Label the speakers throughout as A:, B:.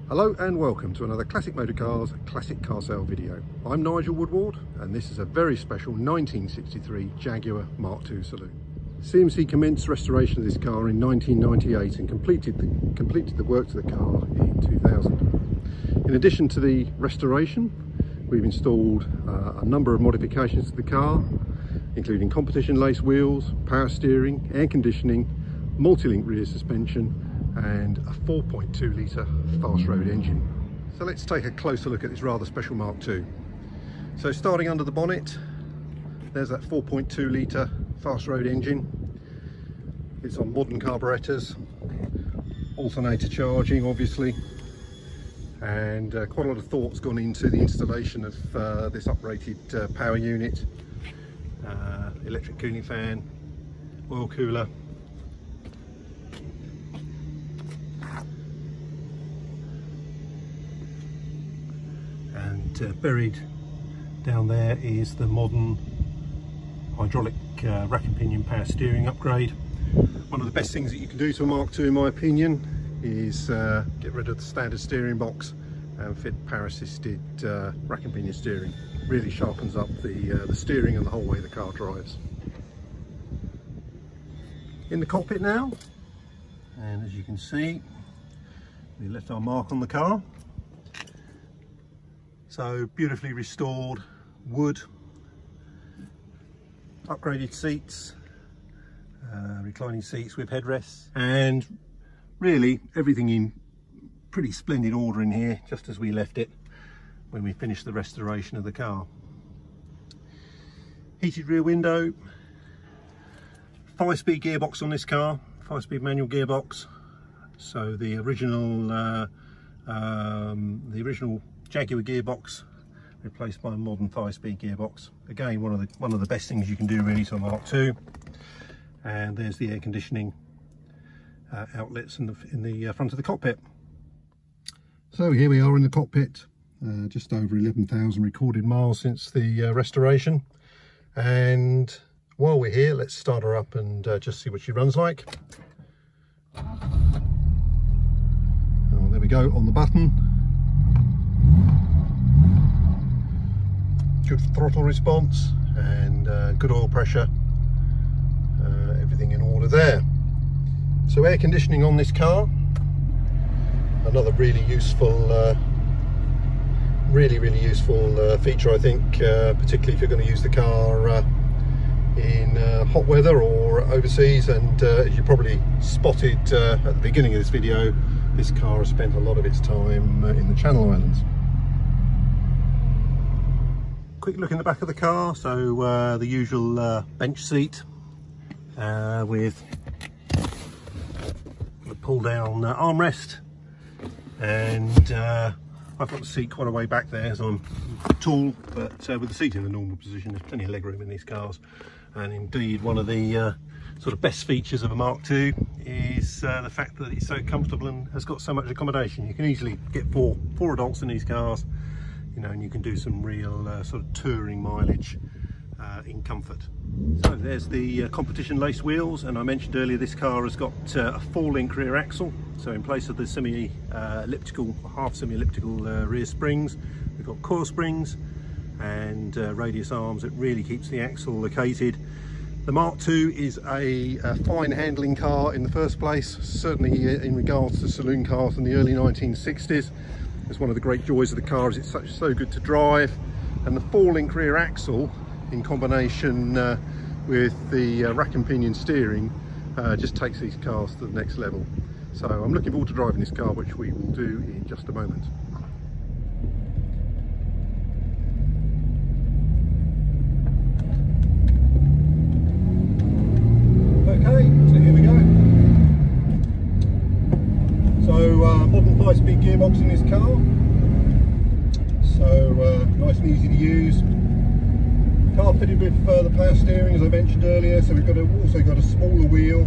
A: Hello and welcome to another Classic Motor Cars Classic Car Sale video. I'm Nigel Woodward and this is a very special 1963 Jaguar Mark II saloon. CMC commenced restoration of this car in 1998 and completed the work to the car in 2000. In addition to the restoration, we've installed a number of modifications to the car, including competition lace wheels, power steering, air conditioning, multi-link rear suspension and a 4.2 litre fast road engine. So let's take a closer look at this rather special Mark II. So starting under the bonnet, there's that 4.2 litre fast road engine. It's on modern carburetors, alternator charging obviously, and quite a lot of thought's gone into the installation of this uprated power unit, electric cooling fan, oil cooler, and buried down there is the modern hydraulic rack and pinion power steering upgrade. One of the best things that you can do to a Mark II in my opinion is get rid of the standard steering box and fit power assisted rack and pinion steering. Really sharpens up the steering and the whole way the car drives. In the cockpit now, and as you can see we left our mark on the car. So beautifully restored wood, upgraded seats, reclining seats with headrests, and really everything in pretty splendid order in here, just as we left it when we finished the restoration of the car. Heated rear window, 5-speed gearbox on this car, 5-speed manual gearbox. So the original Jaguar gearbox replaced by a modern 5-speed gearbox. Again, one of the best things you can do really to a Mark II. And there's the air conditioning outlets in the front of the cockpit. So here we are in the cockpit, just over 11,000 recorded miles since the restoration. And while we're here, let's start her up and just see what she runs like. Oh, there we go, on the button. Good throttle response and good oil pressure, everything in order there. So air conditioning on this car, another really useful feature I think, particularly if you're going to use the car in hot weather or overseas. And as you probably spotted at the beginning of this video, this car has spent a lot of its time in the Channel Islands. Quick look in the back of the car. So the usual bench seat with the pull down armrest, and I've got the seat quite a way back there as I'm tall, but with the seat in the normal position there's plenty of leg room in these cars. And indeed one of the sort of best features of a Mark II is the fact that it's so comfortable and has got so much accommodation. You can easily get four adults in these cars, you know, and you can do some real sort of touring mileage in comfort. So there's the competition lace wheels, and I mentioned earlier this car has got a 4-link rear axle. So in place of the half semi-elliptical rear springs, we've got coil springs and radius arms that really keeps the axle located. The Mark II is a fine handling car in the first place, certainly in regards to saloon cars in the early 1960s. It's one of the great joys of the car is it's so good to drive, and the 4-link rear axle in combination with the rack and pinion steering just takes these cars to the next level. So I'm looking forward to driving this car, which we will do in just a moment. Okay, so here we go. So modern 5-speed gearbox in this car. So nice and easy to use. Car fitted with the power steering, as I mentioned earlier, so we've also got a smaller wheel.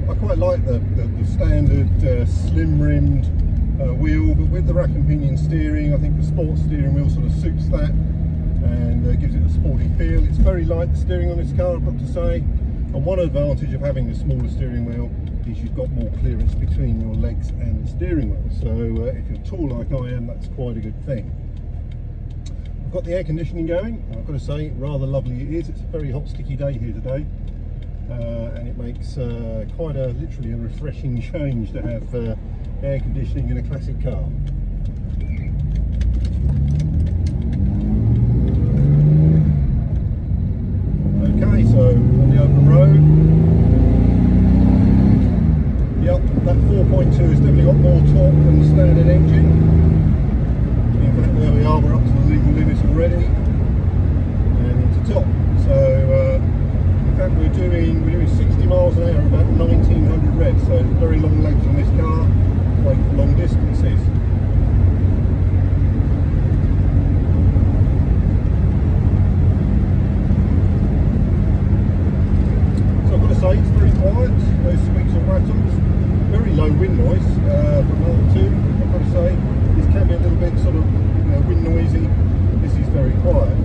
A: I quite like the standard slim rimmed wheel, but with the rack and pinion steering I think the sports steering wheel sort of suits that and gives it a sporty feel. It's very light, the steering on this car, I've got to say, and one advantage of having the smaller steering wheel is you've got more clearance between your legs and the steering wheel. So if you're tall like I am, that's quite a good thing. I've got the air conditioning going. I've got to say, rather lovely it is. It's a very hot, sticky day here today, and it makes quite literally a refreshing change to have air conditioning in a classic car. Okay, so on the open road, yep, that 4.2 has definitely got more torque than the standard engine. In fact, there we are, we're up to the legal limits already, and into top. So, in fact, we're doing 60 miles an hour, about 1900 revs. So very long legs on this car, great for long distances. Say it's very quiet, no squeaks or rattles, very low wind noise for Mark II. I've got to say, this can be a little bit sort of wind noisy. This is very quiet.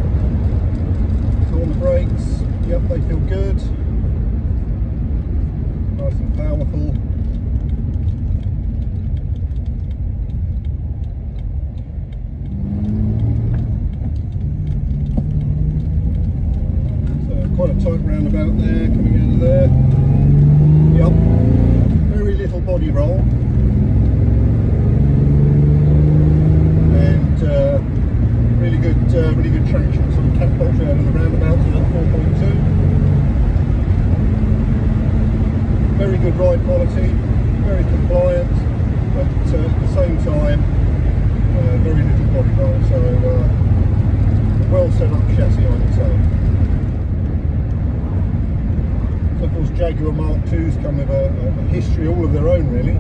A: So on the brakes, yep, they feel good, nice and powerful. Quite a tight roundabout there, coming out of there. Yep, very little body roll, and really good traction. Sort of catapults out of the roundabout to that 4.2. Very good ride quality, very compliant, but at the same time, very little body roll. So well set up chassis, I would say. Of course, Jaguar Mark IIs come with a history all of their own, really.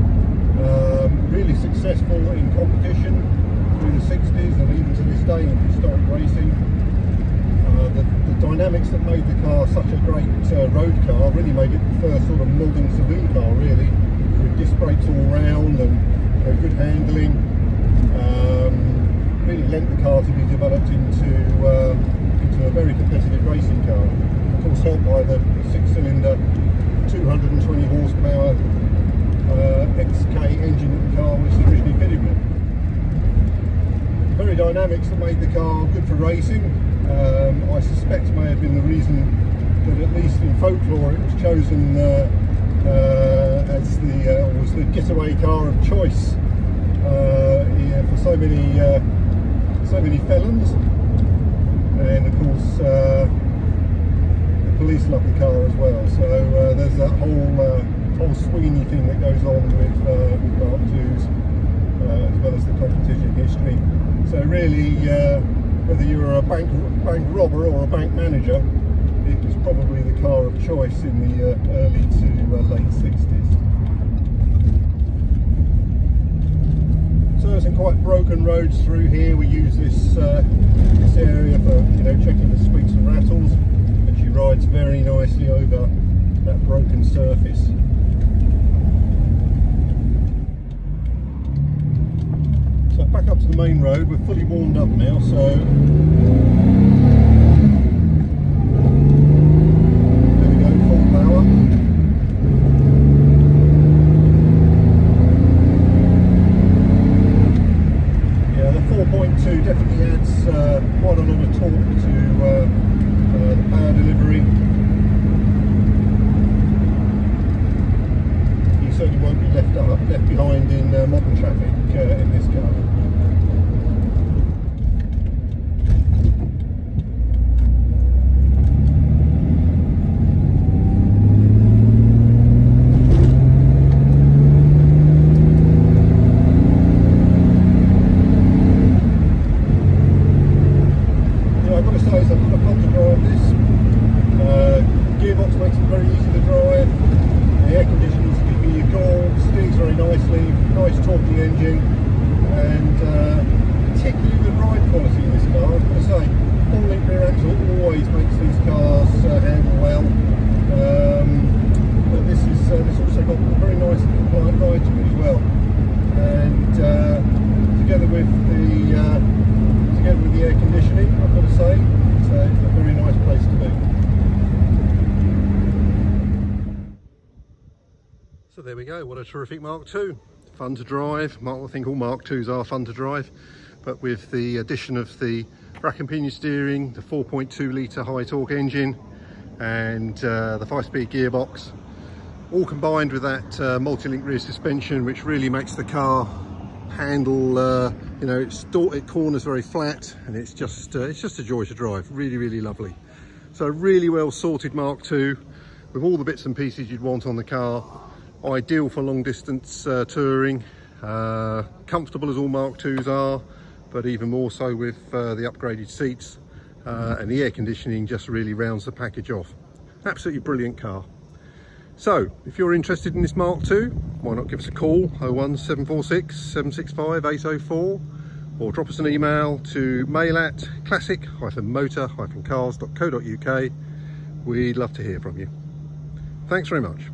A: Really successful in competition through the 60s and even to this day in historic racing. The dynamics that made the car such a great road car really made it the first sort of modern saloon car, really, with disc brakes all round and good handling. Really lent the car to be developed into a very competitive racing car. Of course, helped by the 6-cylinder 220 horsepower XK engine that the car was originally fitted with. The very dynamics that made the car good for racing, I suspect may have been the reason that at least in folklore it was chosen as the getaway car of choice for so many felons, and of course police love the car as well. So there's that whole Sweeney thing that goes on with Mark IIs, as well as the competition history. So really, whether you were a bank robber or a bank manager, it was probably the car of choice in the early to late 60s. So there's some quite broken roads through here. We use this area for checking the squeaks and rattles. She rides very nicely over that broken surface. So back up to the main road, we're fully warmed up now, so there we go, full power. Yeah, the 4.2 definitely adds quite a lot of torque to the power delivery. You certainly won't be left behind in modern traffic in this car. I've got to say, it's a lot of fun to drive this. Gearbox makes it very easy to drive. The air conditioning is giving you gold, steers very nicely, nice torquey engine, and particularly with ride quality in this car. I've got to say, full link rear axle always makes these cars handle well. But this also got a very nice and compliant ride to it as well. And together with the air conditioning, I've got to say, it's a very nice place to be. So there we we go, what a terrific Mark II. Fun to drive. I think all Mark IIs are fun to drive, but with the addition of the rack and pinion steering, the 4.2 litre high torque engine, and the 5-speed gearbox, all combined with that multi-link rear suspension, which really makes the car handle, you know, it corners very flat, and it's just a joy to drive. Really, really lovely. So really well sorted Mark II with all the bits and pieces you'd want on the car. Ideal for long distance touring, comfortable as all Mark IIs are, but even more so with the upgraded seats, and the air conditioning just really rounds the package off. Absolutely brilliant car. So if you're interested in this Mark II, why not give us a call, 01746 765 804, or drop us an email to mail@classic-motor-cars.co.uk. We'd love to hear from you. Thanks very much.